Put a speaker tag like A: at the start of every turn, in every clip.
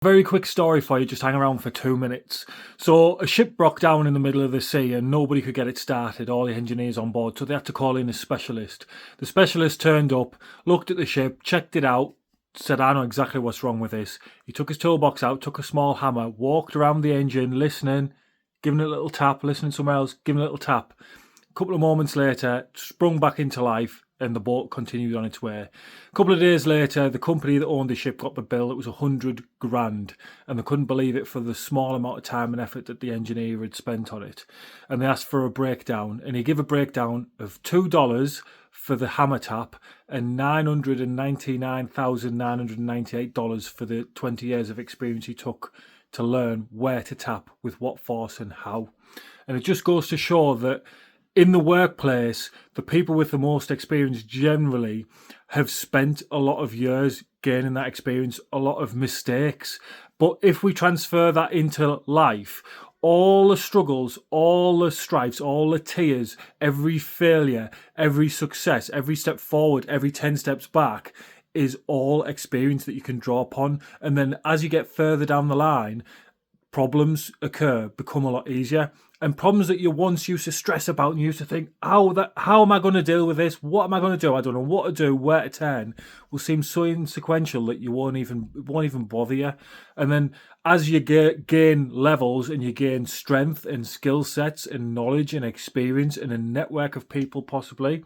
A: Very quick story for you, just hang around for 2 minutes. So a ship broke down in the middle of the sea and nobody could get it started, all the engineers on board, so they had to call in a specialist. The specialist turned up, looked at the ship, checked it out, said, I know exactly what's wrong with this. He took his toolbox out, took a small hammer, walked around the engine, listening, giving it a little tap, listening somewhere else, giving it a little tap. A couple of moments later, sprung back into life, and the boat continued on its way. A couple of days later, the company that owned the ship got the bill. It was 100 grand, and they couldn't believe it for the small amount of time and effort that the engineer had spent on it. And they asked for a breakdown, and he gave a breakdown of $2 for the hammer tap and $999,998 for the 20 years of experience he took to learn where to tap, with what force and how. And it just goes to show that in the workplace, the people with the most experience generally have spent a lot of years gaining that experience, a lot of mistakes. But if we transfer that into life, all the struggles, all the strifes, all the tears, every failure, every success, every step forward, every 10 steps back is all experience that you can draw upon. And then as you get further down the line, problems occur, become a lot easier. And problems that you once used to stress about and used to think, how am I going to deal with this? What am I going to do? I don't know what to do, where to turn, will seem so inconsequential that you won't even bother you. And then as you gain levels and you gain strength and skill sets and knowledge and experience and a network of people possibly,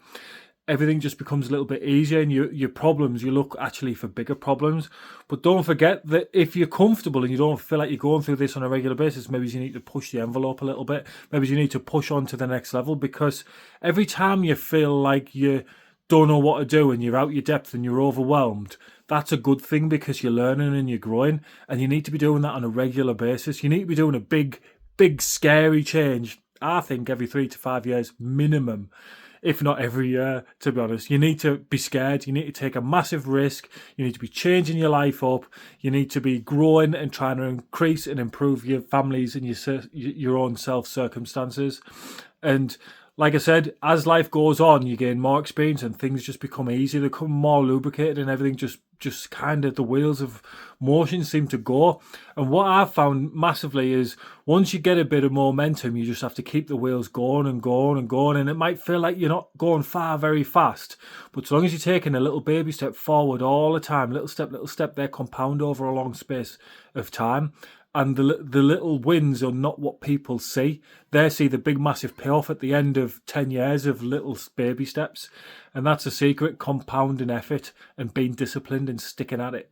A: everything just becomes a little bit easier, and your problems, you look actually for bigger problems. But don't forget that if you're comfortable and you don't feel like you're going through this on a regular basis, maybe you need to push the envelope a little bit. Maybe you need to push on to the next level, because every time you feel like you don't know what to do and you're out your depth and you're overwhelmed, that's a good thing, because you're learning and you're growing, and you need to be doing that on a regular basis. You need to be doing a big, scary change, I think, every 3 to 5 years minimum, if not every year, to be honest. You need to be scared. You need to take a massive risk. You need to be changing your life up. You need to be growing and trying to increase and improve your families and your own self circumstances. And like I said, as life goes on, you gain more experience and things just become easier. They become more lubricated and everything just kind of, the wheels of motion seem to go. And what I've found massively is once you get a bit of momentum, you just have to keep the wheels going and going and going. And it might feel like you're not going far very fast, but as long as you're taking a little baby step forward all the time, little step, they compound over a long space of time. And the little wins are not what people see. They see the big, massive payoff at the end of 10 years of little baby steps. And that's the secret: compounding effort and being disciplined and sticking at it.